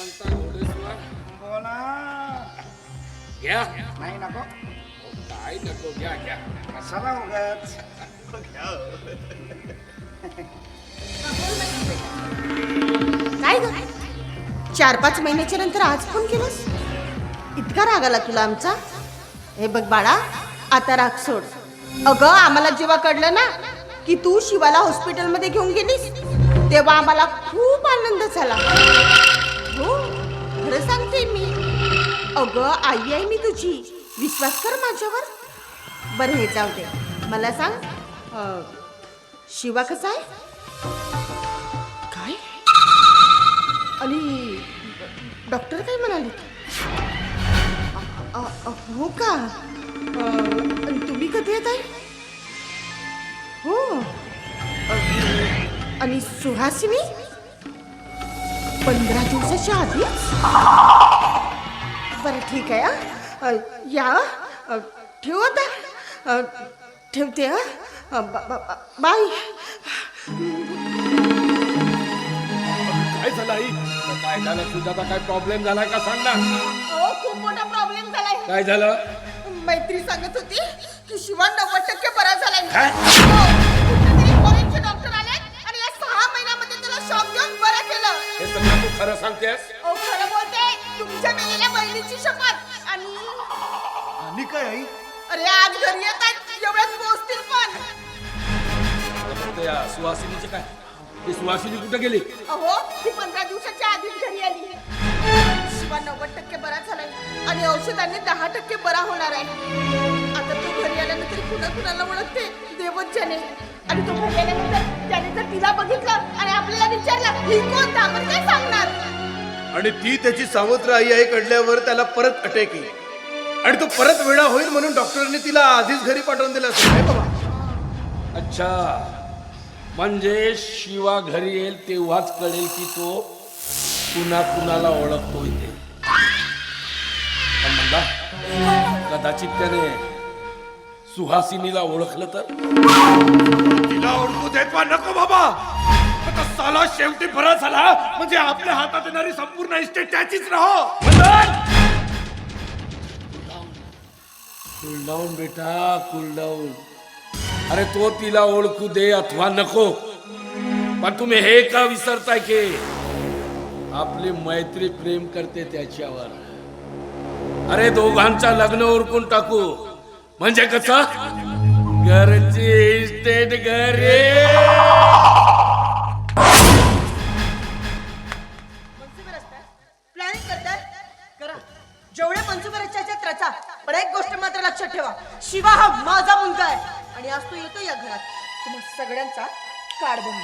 म्हणता घोडेस्वार? बोला. घ्या. नाही नको. काय नको, घ्या घ्या. कशाला उगाच. काय ग 4-5 महिन्याच्या नंतर आज फोन केलास? इतका राग आला तुला आमचा? हे बघ बाळा, आता राग सोड. अगं आम्हाला जेव्हा कळलं ना की तू शिवाला हॉस्पिटलमध्ये घेऊन गेलीस तेव्हा आम्हाला खूप आनंद झाला. हो खरं सांगते मी. अगं आई आहे मी तुझी, विश्वास कर माझ्यावर. बरं हे जाऊ दे, मला सांग शिवा कसा आहे? काय? आणि डॉक्टर काय म्हणाले? हो का? आणि तुम्ही कधी येत आहे? हो. आणि सुहासिनी 15 दिवसाच्या आधीच? बरं ठीक आहे. या ठेवू आता. ठेवते. बाय. काय झालं आई? काय झालं तुझा? काय प्रॉब्लेम झालाय का सांग ना. हो खूप मोठा प्रॉब्लेम झालाय. काय झालं? मैत्री सांगत होती की शिवा 90% बरा झालाय. काय? कुठेतरी फॉरेनचे डॉक्टर आले आणि या 6 महिन्यामध्ये त्याला शॉक देऊन बरं केलं. हे सगळं तू खरं सांगतेस? ओ खरं बोलते. तुमच्या मेलेल्या बहिणीची शपथ. आणि काय आई? अरे आज घरी येतात एवढ्यात पोहोचतील पण. सुहासिनीची काय? ती सुहासिनी कुठे गेली? अहो ती 15 दिवसाच्या आधीच घरी आली. शिवा 90% बरा झालाय आणि औषधांनी 10% बरा होणार आहे. आता तो घरी आल्यानंतर कुणाला ओळखते देवच जाणे. आणि तो घरी आल्यानंतर त्याने जर तिला बघितलं आणि आपल्याला विचारलं ही कोण, तर आपण काय सांगणार? आणि ती त्याची सावत्र आई आहे कळल्यावर त्याला परत अटॅक येईल आणि तो परत वेळा होईल म्हणून डॉक्टरने तिला आधीच घरी पाठवून दिलं असेल. नाही बाबा. अच्छा, म्हणजे शिवा घरी येईल तेव्हाच कळेल की तो कुणाला ओळखतोय ते. पण म्हणला कदाचित त्याने सुहासिनीला ओळखलं तर? तिला ओळखू देत वा नको बाबा. आता साला शेवटी बरा झाला म्हणजे आपल्या हातात येणारी संपूर्ण इस्टेट त्याचीच राहो. कूल डाऊन बेटा, कूल डाऊन. अरे तो तिला ओळखू दे अथवा नको, पण तुम्ही हे का विसरताय की आपली मैत्री प्रेम करते त्याच्यावर. अरे दोघांचं लग्न उरकून टाकू म्हणजे कसं घरची इस्टेट घरी. प्लॅनिंग करतात करा जेवढे मनसुबे रचायचे रचा. पण एक गोष्ट मात्र लक्षात ठेवा, शिवा हा माझा मुलगा आहे आणि आज तो येतो या घरात. तुम्हा सगळ्यांचा काढ बनू.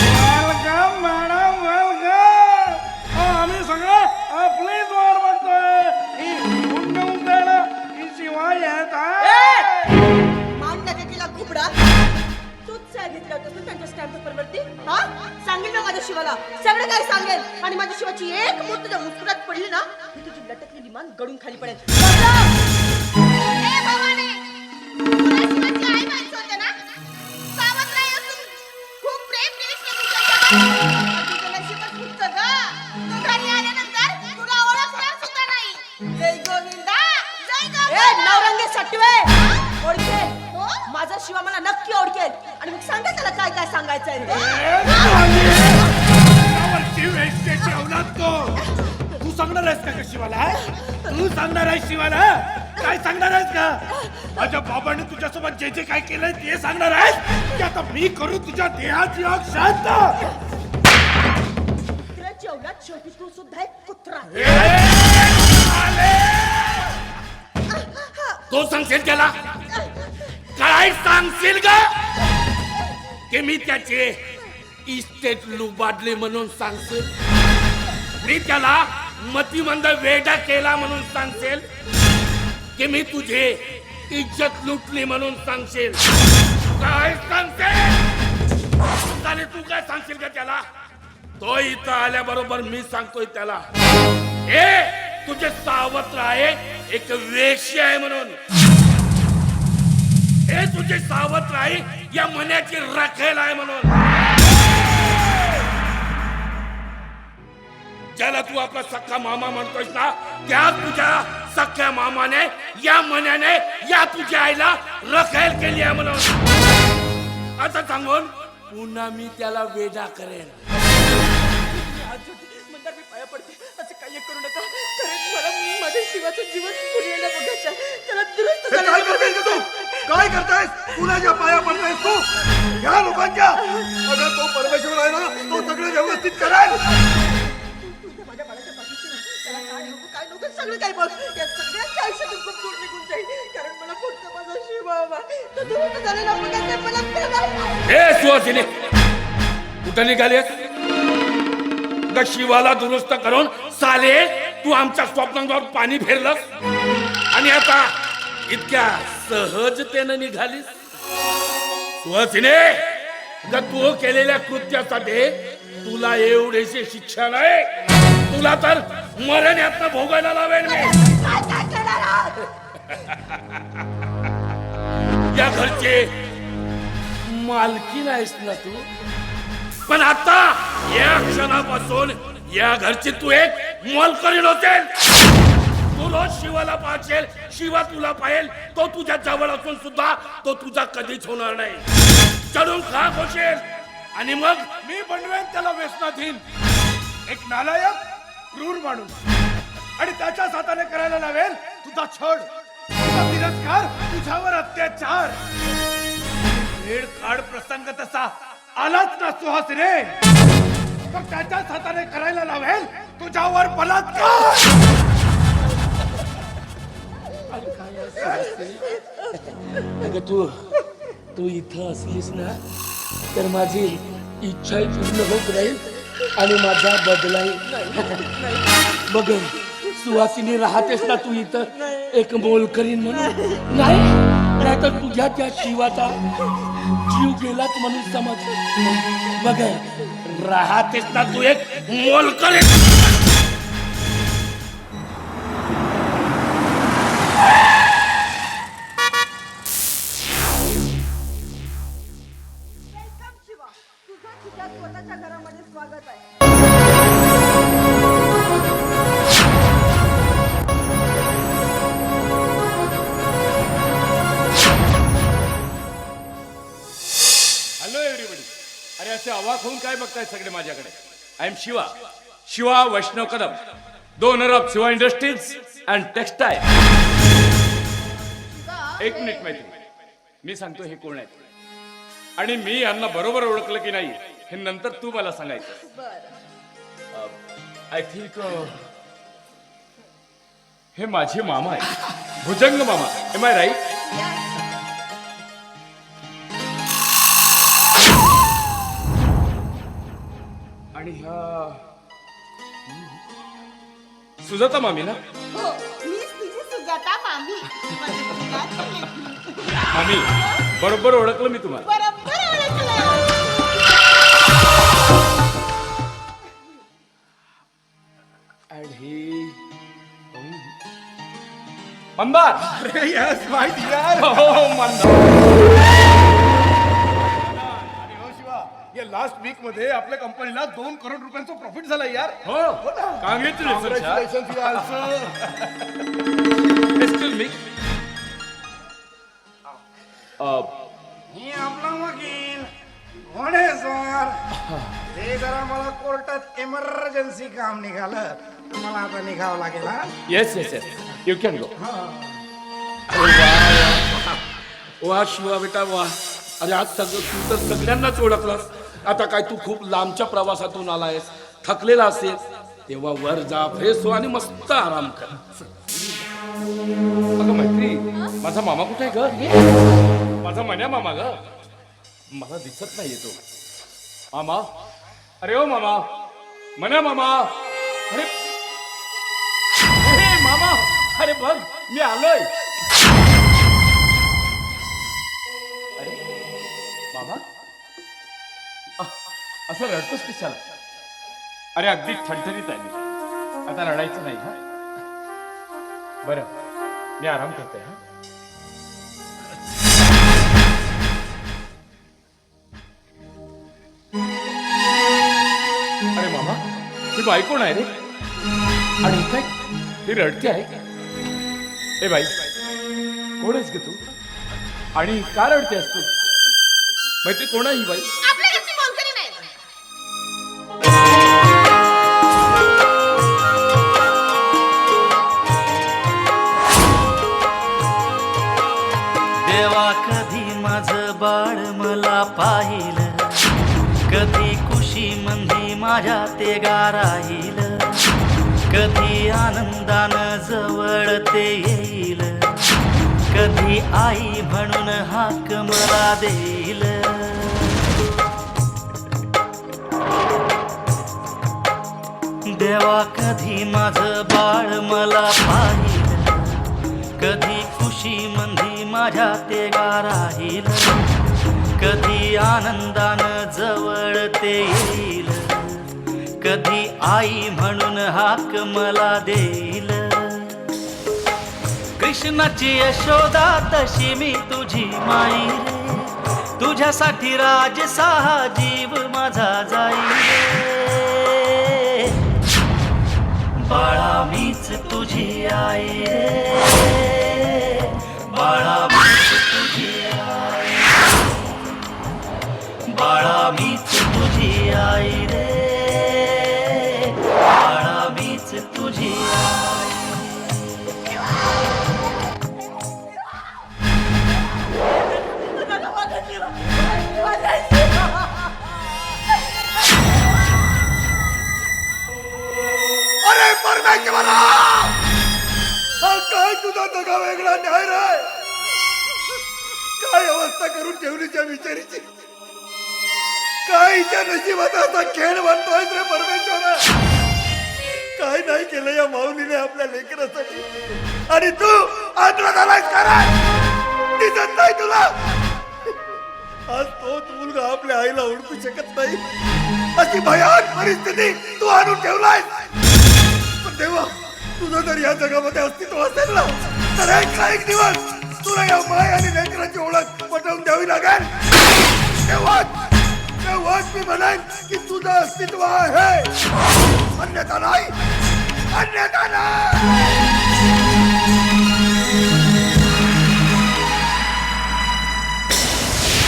Welcome madam, welcome. आम्ही सगळे आपलीच वाट बघतोय. ही गुंडून द्यायला ही शिवाय येत आहे. मान टाके तिला घुबडा. तूच सांगितलं होतं ना त्यांच्या स्टॅम्प पेपरवरती. हा सांगेल ना माझ्या शिवाला, सगळं काय सांगेल. आणि माझ्या शिवाची एक मूठ तुझ्या मुस्कुरात पडली ना मी तुझी लटकलेली मान गळून खाली पडेल. ए भवानी, तुला शिवाची आई माहिती होते ना? सावत्र असून खूप प्रेम केलीस ना तिच्यावर. तुझं नशीबच फुटतं गं. तू घरी आल्यानंतर तुला ओळखणार सुद्धा नाही. जय गोविंदा, जय गोविंदा. ए नवरंगे सटवे ओळखेल. माझा शिवा मला नक्की ओळखेल आणि मग सांगा त्याला काय काय सांगायचंय. तू सांगणार आहेस का शिवाला? तू सांगणार आहेस शिवाला? काय सांगणार आहेस का? माझ्या बाबाने तुझ्यासोबत जे जे काय केलंय ते सांगणार आहेस की आता मी करू तुझ्या देहाची आग शांत? कुत्र्याची औलाद शेवटी तू सुद्धा एक कुत्रा. तो सांगशील त्याला? काय सांगशील का की मी त्याचे इस्टेट लुबाडले म्हणून सांगशील? मी त्याला मतिमंद वेडा केला म्हणून सांगशील की मी तुझे इज्जत लुटली म्हणून सांगशील? काय सांगशील? चालेल, तू काय सांगशील का त्याला? तो इथं आल्याबरोबर मी सांगतोय त्याला, हे तुझे सावत्र आहे, एक वेश्या आहे म्हणून. हे तुझे सावत्र आहे, या मन्याची राखेल आहे म्हणून. ज्याला तू आपला सख्खा मामा म्हणतोयस ना, त्या तुझ्या सख्ख्या मामाने या मन्याने या तुझ्या आईला रखेल केली आहे म्हणून. आता सांगून पुन्हा मी त्याला वेडा करेन. मंदार मी पाया पडते, असं काही करू नका. खरंच मला माझ्या शिवाचं जीवन पुरवायला बघायचं, त्याला दुरुस्त हे काय करतेस ग तू? काय करतायस? कुणाच्या पाया पडतायस तू? या लोकांच्या. अगं तो परमेश्वर आहे ना, तो सगळं व्यवस्थित करेल. तुझ्या माझ्या बाळाच्या पाठीशी ना, त्याला काय नको सगळं काय बघ. या सगळ्यांच्या आयुष्यातून खूप दूर निघून जाईल, कारण मला फक्त माझा शिवा हवा. तो दुरुस्त झालेला बघायचा मला प्रेम. हे सुहासिनी, कुठं निघालेस? त्या शिवाला दुरुस्त करून साले तू आमच्या स्वप्नांवर पाणी फेरलंस आणि आता इतक्या सहजतेनं निघालीस. सुहासिने, तू केलेल्या कृत्यासाठी तुला एवढीशी शिक्षा नाही, तुला तर मरण यातनं भोगायला लावेल मी. या घरचे मालकी नाहीस ना तू, पण आता या क्षणापासून या घरची तू एक मोलकरीण होतेल. तू रोज शिवाला पाहशील, शिवा तुला पाहेल. तो तुझ्या जवळ असून सुद्धा तो तुझा कधीच होणार नाही. चढून खाक होशील आणि मग मी बनवेन त्याला व्यसनाधीन. एक नालायक क्रूर माणूस, आणि त्याच्याच हाताने करायला लावेल तुझा छळ, तुझा तिरस्कार, तुझ्यावर अत्याचार. वेळ काळ प्रसंग तसा आलाच ना सुहासिने, तर त्याच्याच हाताने करायला लावेल तुझ्यावर बलात्कार. अगं तू इथं असलीस ना, तर माझी इच्छाही पूर्ण होत राहील आणि माझा बदलाही बघ. सुवासिनी राहतेस ना तू इथं एक मोलकरीण म्हणून, नाही तर तुझ्या त्या शिवाचा जीव गेलाच म्हणून समज. बघ, राहतेस ना तू एक मोलकरीण. शिवा, तुझं तुझ्या स्वतःच्या घरामध्ये स्वागत आहे. Hello everybody. अरे असे अवाक होऊन काय बघताय सगळे माझ्याकडे? I am Shiva Vaishnav Kadam, the owner of Shiva industries and textile. एक मिनिट मैत्री, मी सांगतो हे कोण आहेत आणि मी यांना बरोबर ओळखलं की नाही हे नंतर तू मला सांगायचं. आय थिंक हे माझे मामा आहे, भुजंग मामा. Am I right? आणि ह्या सुजाता मामी ना? हो, मीच तुझी सुजाता मामी. माझी मुलाची लेकरू. मामी, बरोबर ओळखलं मी तुम्हाला. बरोबर ओळखलं. And he... Mandar. अरे यस माय डियर. हो मंदार. अरे हो शिवा, या लास्ट वीक मध्ये आपल्या कंपनीला 2 करोड रुपयांचं प्रॉफिट झालं यार. हो, congratulation. Congratulations you also. Excuse me. मी आपला वकील घोडेश्वर. ते जरा मला कोर्टात इमर्जन्सी काम निघालं, मला आता निघावं लागेल. हा, yes yes yes, you can go. वा शिवा बेटा वा. अरे आज सगळं तू तर सगळ्यांनाच ओळखलास. आता काय तू खूप लांबच्या प्रवासातून आलायस, थकलेला असेल, तेव्हा वर जा, फ्रेश हो आणि मस्त आराम कर. अगं मैत्री, माझा मामा कुठे आहे ग? माझा मन्या मामा ग. मला दिसत नाहीये तो. मामा, अरे ओ मामा, मन्या मामा. अरे अरे मामा, अरे बघ मी आलोय. अरे मामा, असं रडतोस कशाला? अरे अगदी ठणठणीत आहे मी. आता रडायचं नाही हा. बरं, मी आराम करते हा. अरे मामा, ही बाई कोण आहे रे? आणि काय ती रडते आहे. ए बाई, कोण आहेस ग तू आणि का रडतेस तू? मैत्री कोण आहे ही बाई? आपल्या घरची मोलकरी नाही. देवा कधी माझं बाळ मला पाहिलं, कधी कुशी मंदी माझ्या ते गाराईल, कधी आनंदानं जवळ ते येईल, कधी आई म्हणून हाक मला देईल. देवा कधी माझं बाळ मला पाहिलं, कधी खुशी मंदी माझ्या ते गाराईल, कधी आनंदानं जवळ ते येईल, कधी आई म्हणून हाक मला देईल. कृष्णाची यशोदा तशी मी तुझी माई रे, तुझ्यासाठी राजसहा जीव माझा जाईल रे. बाळा मीच तुझी आई रे, बाळा मीच तुझी आई, बाळा मीच तुझी आई रे, बाळा मीच तुझी आई. अरे परमेश्वरा, हा काय तुझा दगा वेगळा न्याय रे? काय अवस्था करून ठेवलीच्या विचारीची, काय हिच्या नशिबात असा खेळ म्हणतोय रे परमेश्वरा? काय नाही केलं या माऊलीने आपल्या लेकरासाठी, आणि तू आंध्र झालायस करा दिसत नाही तुला? आज तोच मुलगा आपल्या आईला ओळखू शकत नाही, अशी भयान परिस्थिती तू आणून ठेवलाय. पण देवा, तुझं जर या जगामध्ये अस्तित्व असेल ना, तर एक दिवस तुला या माय आणि लेकराची ओळख पटवून द्यावी लागेल. तेव्हाच मी म्हणेन की तुझं अस्तित्व आहे, अन्यथा नाही, अन्यथा नाही.